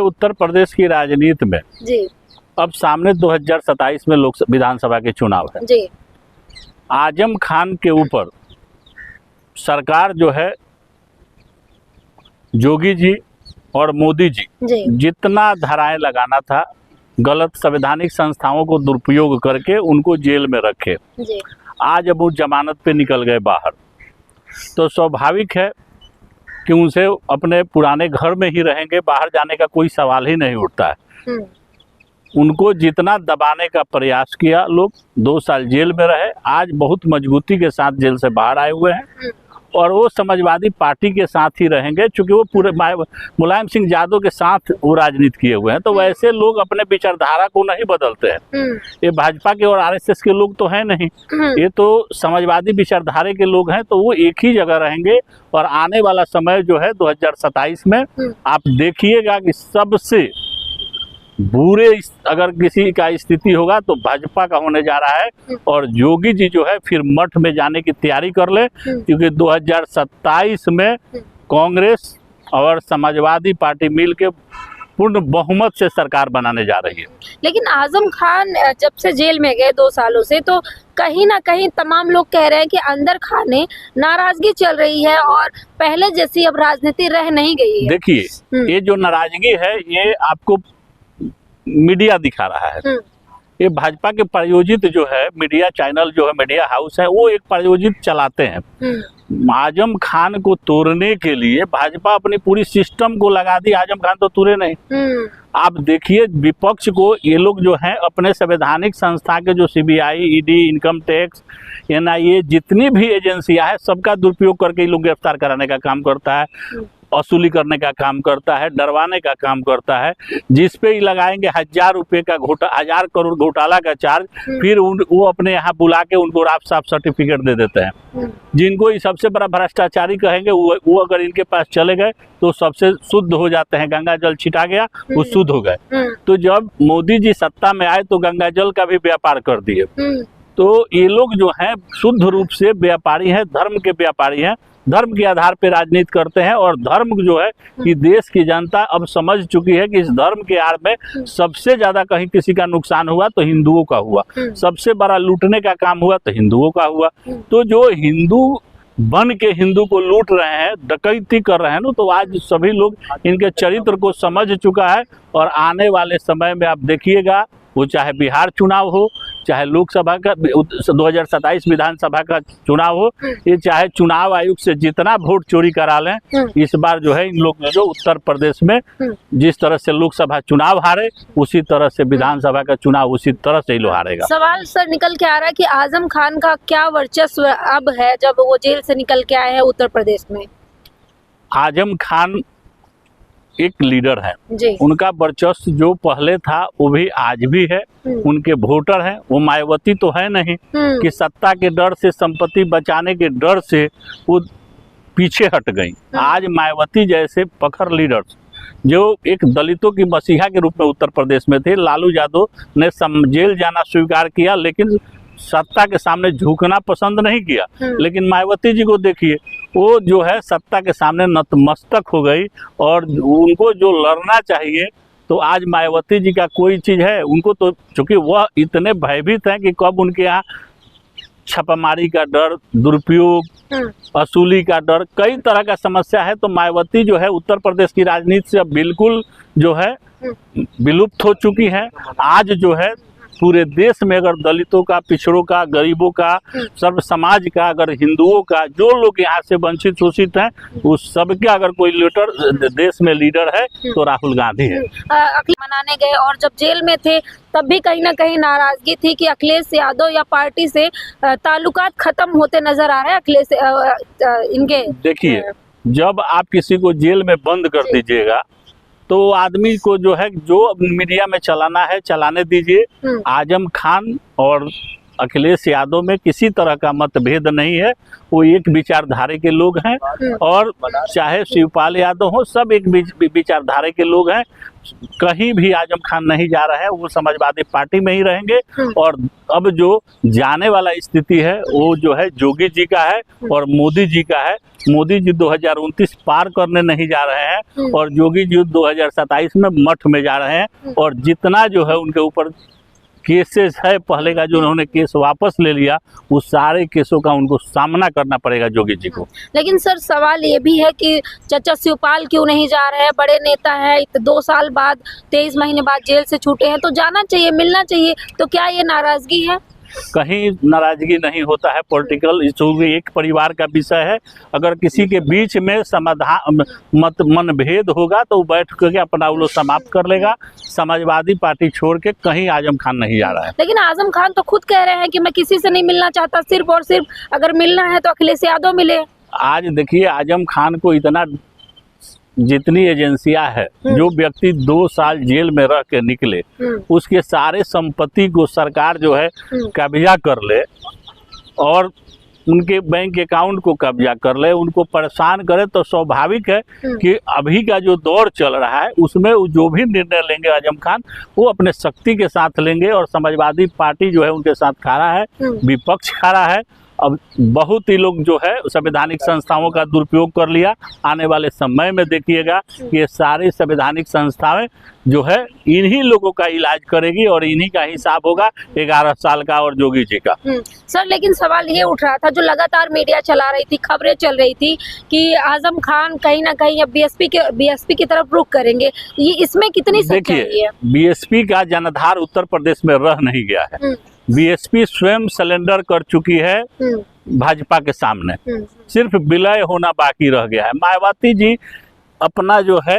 उत्तर प्रदेश की राजनीति में जी अब सामने 2027 में विधानसभा के चुनाव है जी। आजम खान के ऊपर सरकार जो है योगी जी और मोदी जी जितना धाराएं लगाना था, गलत संवैधानिक संस्थाओं को दुरुपयोग करके उनको जेल में रखे, आज अब वो जमानत पे निकल गए बाहर, तो स्वाभाविक है कि उनसे अपने पुराने घर में ही रहेंगे, बाहर जाने का कोई सवाल ही नहीं उठता है। उनको जितना दबाने का प्रयास किया, लोग 2 साल जेल में रहे, आज बहुत मजबूती के साथ जेल से बाहर आए हुए हैं और वो समाजवादी पार्टी के साथ ही रहेंगे, क्योंकि वो पूरे मुलायम सिंह यादव के साथ वो राजनीति किए हुए हैं। तो वैसे लोग अपने विचारधारा को नहीं बदलते हैं। ये भाजपा के और आरएसएस के लोग तो हैं नहीं, ये तो समाजवादी विचारधारा के लोग हैं, तो वो एक ही जगह रहेंगे। और आने वाला समय जो है 2027 में आप देखिएगा कि सबसे बुरे अगर किसी का स्थिति होगा तो भाजपा का होने जा रहा है। और योगी जी जो है फिर मठ में जाने की तैयारी कर ले, क्योंकि 2027 में कांग्रेस और समाजवादी पार्टी मिलकर पूर्ण बहुमत से सरकार बनाने जा रही है। लेकिन आजम खान जब से जेल में गए 2 सालों से, तो कहीं ना कहीं तमाम लोग कह रहे हैं कि अंदर खाने नाराजगी चल रही है और पहले जैसी अब राजनीति रह नहीं गई है। देखिए, ये जो नाराजगी है ये आपको मीडिया दिखा रहा है। ये भाजपा के प्रायोजित जो है मीडिया चैनल जो है, मीडिया हाउस है, वो एक प्रायोजित चलाते हैं। आजम खान को तोड़ने के लिए भाजपा अपनी पूरी सिस्टम को लगा दी, आजम खान तो तोड़े नहीं। आप देखिए विपक्ष को ये लोग जो हैं अपने संवैधानिक संस्था के जो CBI, ED, income tax, NIA जितनी भी एजेंसियां हैं सबका दुरुपयोग करके ये लोग गिरफ्तार कराने का काम करता है, वसूली करने का काम करता है, डरवाने का काम करता है। जिस पे ही लगाएंगे 1000 रुपये का 1000 करोड़ घोटाला का चार्ज, फिर वो अपने यहाँ बुला के उनको राफ साफ सर्टिफिकेट दे देते हैं। जिनको ये सबसे बड़ा भ्रष्टाचारी कहेंगे वो अगर इनके पास चले गए तो सबसे शुद्ध हो जाते हैं। गंगा जल छिटा गया, वो शुद्ध हो गए। तो जब मोदी जी सत्ता में आए तो गंगा जल का भी व्यापार कर दिए। तो ये लोग जो हैं शुद्ध रूप से व्यापारी हैं, धर्म के व्यापारी हैं, धर्म के आधार पर राजनीति करते हैं। और धर्म जो है कि देश की जनता अब समझ चुकी है कि इस धर्म के आड़ में सबसे ज्यादा कहीं किसी का नुकसान हुआ तो हिंदुओं का हुआ, सबसे बड़ा लूटने का काम हुआ तो हिंदुओं का हुआ। तो जो हिंदू बन के हिंदू को लूट रहे हैं, डकैती कर रहे हैं ना, तो आज सभी लोग इनके चरित्र को समझ चुका है। और आने वाले समय में आप देखिएगा, वो चाहे बिहार चुनाव हो, चाहे लोकसभा का 2027 विधानसभा का चुनाव हो, ये चाहे चुनाव आयोग से जितना वोट चोरी करा लें, इस बार जो है इन लोग जो उत्तर प्रदेश में जिस तरह से लोकसभा चुनाव हारे, उसी तरह से विधानसभा का चुनाव उसी तरह से ही लोग हारेगा। सवाल सर निकल के आ रहा है कि आजम खान का क्या वर्चस्व अब है जब वो जेल से निकल के आए हैं उत्तर प्रदेश में? आजम खान एक लीडर है, उनका वर्चस्व जो पहले था वो भी आज भी है। उनके वोटर हैं, वो मायावती तो है नहीं कि सत्ता के डर से, संपत्ति बचाने के डर से वो पीछे हट गई। आज मायावती जैसे पखर लीडर्स जो एक दलितों की मसीहा के रूप में उत्तर प्रदेश में थे, लालू यादव ने जेल जाना स्वीकार किया लेकिन सत्ता के सामने झुकना पसंद नहीं किया। लेकिन मायावती जी को देखिए, वो जो है सत्ता के सामने नतमस्तक हो गई और उनको जो लड़ना चाहिए, तो आज मायावती जी का कोई चीज़ है उनको तो, चूँकि वह इतने भयभीत हैं कि कब उनके यहाँ छापामारी का डर, दुरुपयोग, वसूली का डर, कई तरह का समस्या है। तो मायावती जो है उत्तर प्रदेश की राजनीति से अब बिल्कुल जो है विलुप्त हो चुकी है। आज जो है पूरे देश में अगर दलितों का, पिछड़ों का, गरीबों का, सर्व समाज का, अगर हिंदुओं का, जो लोग यहाँ से वंचित शोषित हैं, उस सबके अगर कोई लीडर देश में लीडर है तो राहुल गांधी है। अखिलेश मनाने गए और जब जेल में थे तब भी कहीं ना कहीं नाराजगी थी कि अखिलेश यादव या पार्टी से ताल्लुकात खत्म होते नजर आ रहे हैं। अखिलेश इनके देखिए, जब आप किसी को जेल में बंद कर दीजिएगा तो आदमी को जो है जो मीडिया में चलाना है चलाने दीजिए। आजम खान और अखिलेश यादव में किसी तरह का मतभेद नहीं है, वो एक विचारधारा के लोग हैं। और चाहे शिवपाल यादव हो, सब एक विचारधारा के लोग हैं। कहीं भी आजम खान नहीं जा रहे हैं, वो समाजवादी पार्टी में ही रहेंगे। और अब जो जाने वाला स्थिति है वो जो है योगी जी का है और मोदी जी का है। मोदी जी 2029 पार करने नहीं जा रहे हैं और योगी जी 2027 में मठ में जा रहे हैं। और जितना जो है उनके ऊपर केसेस है, पहले का जो उन्होंने केस वापस ले लिया, उस सारे केसों का उनको सामना करना पड़ेगा योगी जी को। लेकिन सर सवाल ये भी है कि चाचा शिवपाल क्यों नहीं जा रहे हैं? बड़े नेता है, 2 साल बाद 23 महीने बाद जेल से छूटे हैं, तो जाना चाहिए, मिलना चाहिए। तो क्या ये नाराजगी है? कहीं नाराजगी नहीं होता है। पॉलिटिकल इशू एक परिवार का विषय है। अगर किसी के बीच में समाधान मनभेद होगा तो बैठ करके अपना वो लोग समाप्त कर लेगा। समाजवादी पार्टी छोड़ के कहीं आजम खान नहीं जा रहा है। लेकिन आजम खान तो खुद कह रहे हैं कि मैं किसी से नहीं मिलना चाहता, सिर्फ और सिर्फ अगर मिलना है तो अखिलेश यादव मिले। आज देखिए, आजम खान को इतना, जितनी एजेंसियां है, जो व्यक्ति 2 साल जेल में रह के निकले, उसके सारे संपत्ति को सरकार जो है कब्जा कर ले और उनके बैंक अकाउंट को कब्जा कर ले, उनको परेशान करे, तो स्वाभाविक है कि अभी का जो दौर चल रहा है उसमें जो भी निर्णय लेंगे आजम खान, वो अपने शक्ति के साथ लेंगे। और समाजवादी पार्टी जो है उनके साथ खड़ा है, विपक्ष खड़ा है। अब बहुत ही लोग जो है संवैधानिक संस्थाओं का दुरुपयोग कर लिया। आने वाले समय में देखिएगा कि ये सारी संवैधानिक संस्थाएं जो है इन्हीं लोगों का इलाज करेगी और इन्हीं का हिसाब होगा 11 साल का और योगी जी का। सर, लेकिन सवाल ये उठ रहा था, जो लगातार मीडिया चला रही थी, खबरें चल रही थी कि आजम खान कहीं ना कहीं अब बीएसपी की तरफ रुख करेंगे, ये इसमें कितनी सच्चाई है? देखिए, बीएसपी का जनाधार उत्तर प्रदेश में रह नहीं गया है। बीएसपी स्वयं सरेंडर कर चुकी है भाजपा के सामने, सिर्फ विलय होना बाकी रह गया है। मायावती जी अपना जो है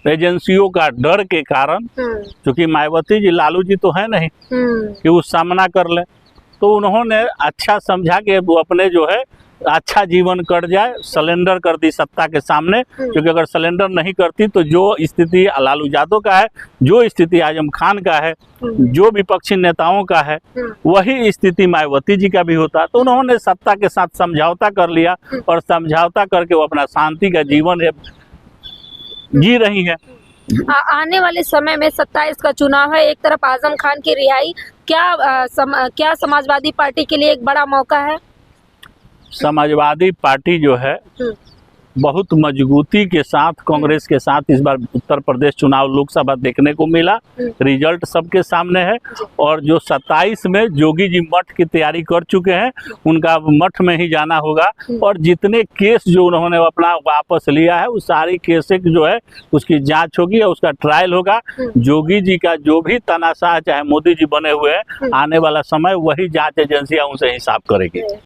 एजेंसियों का डर के कारण, क्योंकि मायावती जी लालू जी तो है नहीं कि वो सामना कर ले, तो उन्होंने अच्छा समझा कि वो अपने जो है अच्छा जीवन कट जाए, सरेंडर कर दी सत्ता के सामने। क्योंकि अगर सरेंडर नहीं करती तो जो स्थिति लालू यादव का है, जो स्थिति आजम खान का है, जो विपक्षी नेताओं का है, वही स्थिति मायावती जी का भी होता। तो उन्होंने सत्ता के साथ समझौता कर लिया और समझौता करके वो अपना शांति का जीवन जी रही है। आने वाले समय में 27 का चुनाव है, एक तरफ आजम खान की रिहाई, क्या समाजवादी पार्टी के लिए एक बड़ा मौका है? समाजवादी पार्टी जो है बहुत मजबूती के साथ कांग्रेस के साथ इस बार उत्तर प्रदेश चुनाव लोकसभा देखने को मिला। रिजल्ट सबके सामने है। और जो 27 में योगी जी मठ की तैयारी कर चुके हैं, उनका मठ में ही जाना होगा। और जितने केस जो उन्होंने अपना वापस लिया है, उस सारी केसेस जो है उसकी जांच होगी और उसका ट्रायल होगा। योगी जी का जो भी तनाशाह, चाहे मोदी जी बने हुए हैं, आने वाला समय वही जांच एजेंसियां उनसे हिसाब करेगी।